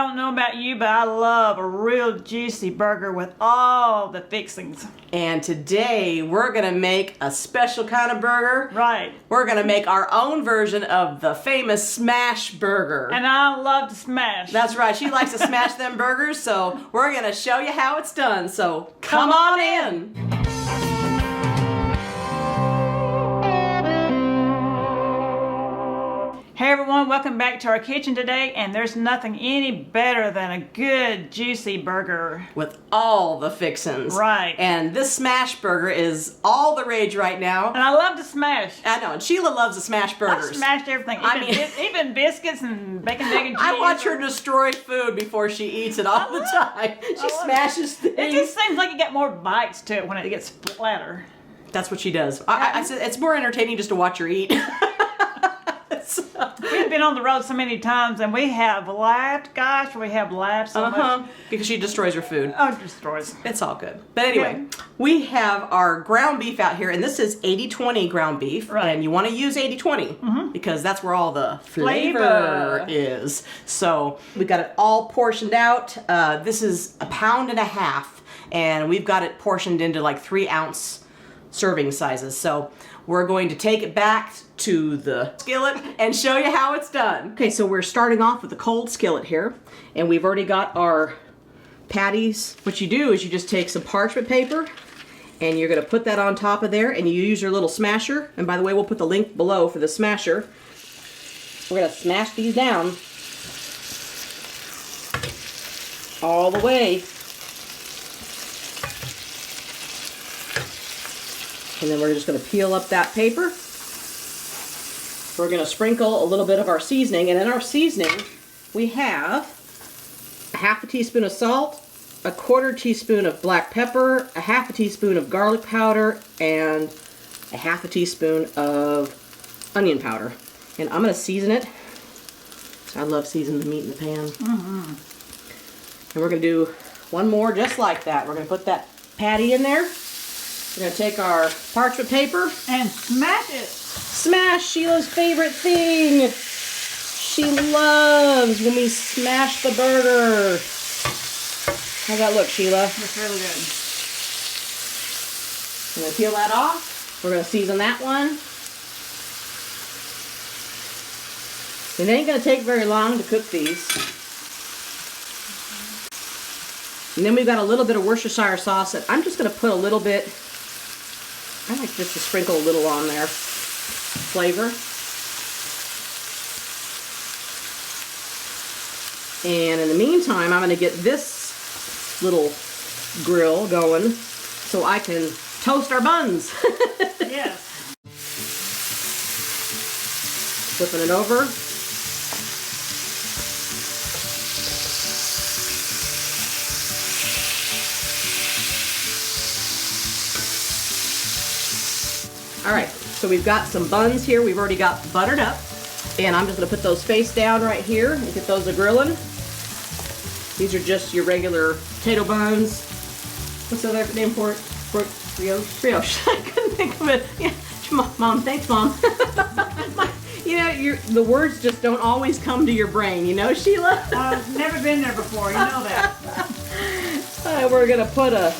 don't know about you, but I love a real juicy burger with all the fixings. And today we're gonna make a special kind of burger. Right. We're gonna make our own version of the famous smash burger. And I love to smash. That's right, she likes to smash them burgers, so we're gonna show you how it's done. So come on in. Hey everyone, welcome back to our kitchen today, and there's nothing any better than a good juicy burger. With all the fixins. Right. And this smash burger is all the rage right now. And I love to smash. I know, and Sheila loves to smash burgers. I've smashed everything, even biscuits and bacon, egg, and cheese. I watch her destroy food before she eats it all the time. She smashes things. It just seems like you get more bites to it when it gets flatter. That's what she does. I said it's more entertaining just to watch her eat. We've been on the road so many times and we have laughed, gosh, we have laughed so much. Because she destroys her food. Oh, it destroys. It's all good. But anyway, we have our ground beef out here, and this is 80-20 ground beef. Right. And you want to use 80-20 because that's where all the flavor is. So we got it all portioned out. This is 1.5 pounds, and we've got it portioned into like 3-ounce serving sizes. So we're going to take it back to the skillet and show you how it's done. Okay, so we're starting off with the cold skillet here, and we've already got our patties. What you do is you just take some parchment paper and you're gonna put that on top of there, and you use your little smasher. And by the way, we'll put the link below for the smasher. We're gonna smash these down all the way. And then we're just going to peel up that paper. We're going to sprinkle a little bit of our seasoning. And in our seasoning, we have 1/2 teaspoon of salt, 1/4 teaspoon of black pepper, 1/2 teaspoon of garlic powder, and 1/2 teaspoon of onion powder. And I'm going to season it. I love seasoning the meat in the pan. And we're going to do one more just like that. We're going to put that patty in there. We're going to take our parchment paper and smash it. Smash, Sheila's favorite thing. She loves when we smash the burger. How's that look, Sheila? Looks really good. I'm going to peel that off. We're going to season that one. It ain't going to take very long to cook these. And then we've got a little bit of Worcestershire sauce that I'm just going to put a little bit. I like just to sprinkle a little on there. Flavor. And in the meantime, I'm going to get this little grill going so I can toast our buns. Yes. Flipping it over. Alright, so we've got some buns here. We've already got buttered up. And I'm just going to put those face down right here and get those a-grilling. These are just your regular potato buns. What's the other name for it? Brioche? Brioche. I couldn't think of it. Yeah. Mom, thanks, Mom. You know, the words just don't always come to your brain, you know, Sheila? I've never been there before, you know that. We're going to put a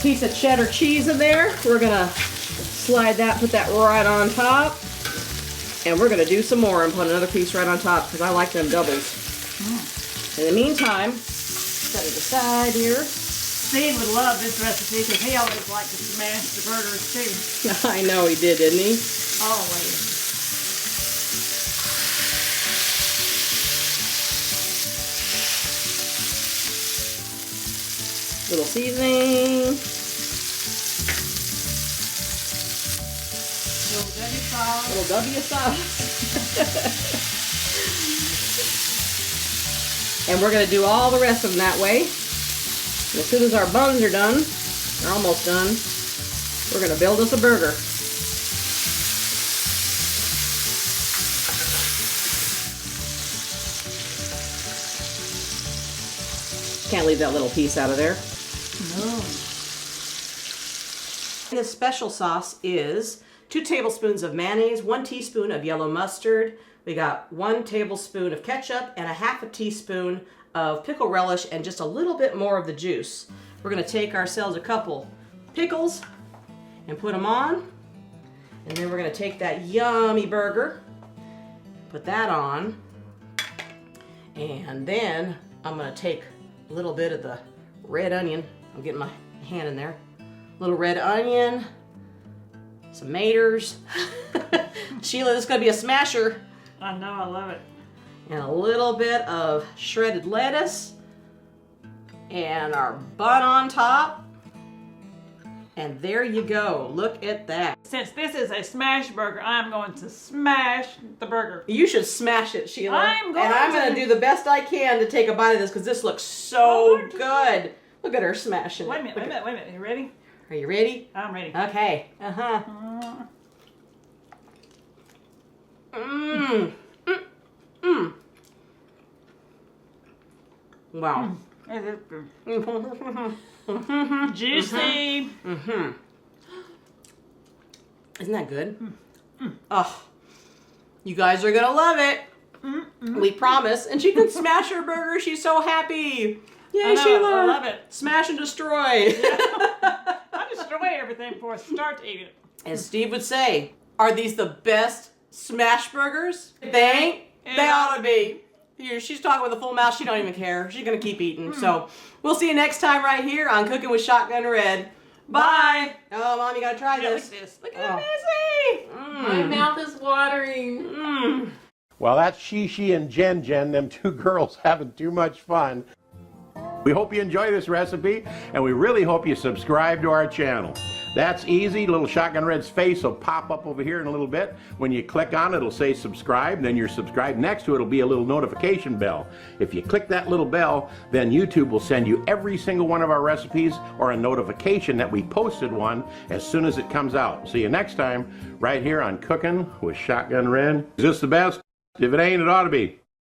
piece of cheddar cheese in there. We're going to slide that, put that right on top. And we're going to do some more and put another piece right on top because I like them doubles. In the meantime, set it aside here. Steve would love this recipe because he always liked to smash the burgers too. I know he did, didn't he? Always. Little seasoning. Little W sauce. And we're going to do all the rest of them that way. And as soon as our buns are done, they're almost done, we're going to build us a burger. Can't leave that little piece out of there. No. This special sauce is 2 tablespoons of mayonnaise, 1 teaspoon of yellow mustard. We got 1 tablespoon of ketchup and 1/2 teaspoon of pickle relish and just a little bit more of the juice. We're gonna take ourselves a couple pickles and put them on. And then we're gonna take that yummy burger, put that on. And then I'm gonna take a little bit of the red onion. I'm getting my hand in there. Little red onion, some maters. Sheila, this is gonna be a smasher. I know, I love it. And a little bit of shredded lettuce. And our bun on top. And there you go. Look at that. Since this is a smash burger, I'm going to smash the burger. You should smash it, Sheila. I'm going to do the best I can to take a bite of this because this looks so good. Look at her smashing it. Wait a minute. You ready? Are you ready? I'm ready. Okay. Wow. Juicy. Isn't that good? Oh, you guys are gonna love it. We promise. And she can smash her burger. She's so happy. Yay, Sheila! I love it. Smash and destroy. I destroy everything before I start to eat it. As Steve would say, are these the best smash burgers? They ain't. They ought to be. Here, she's talking with a full mouth. She don't even care. She's gonna keep eating. So we'll see you next time right here on Cooking with Shotgun Red. Bye. Oh, Mom, you gotta try this. Look at this. Look at Missy. My mouth is watering. Well, that's She and Jen, them two girls having too much fun. We hope you enjoy this recipe, and we really hope you subscribe to our channel. That's easy. Little Shotgun Red's face will pop up over here in a little bit. When you click on it, it'll say subscribe, then you're subscribed. Next to it will be a little notification bell. If you click that little bell, then YouTube will send you every single one of our recipes or a notification that we posted one as soon as it comes out. See you next time right here on Cooking with Shotgun Red. Is this the best? If it ain't, it ought to be.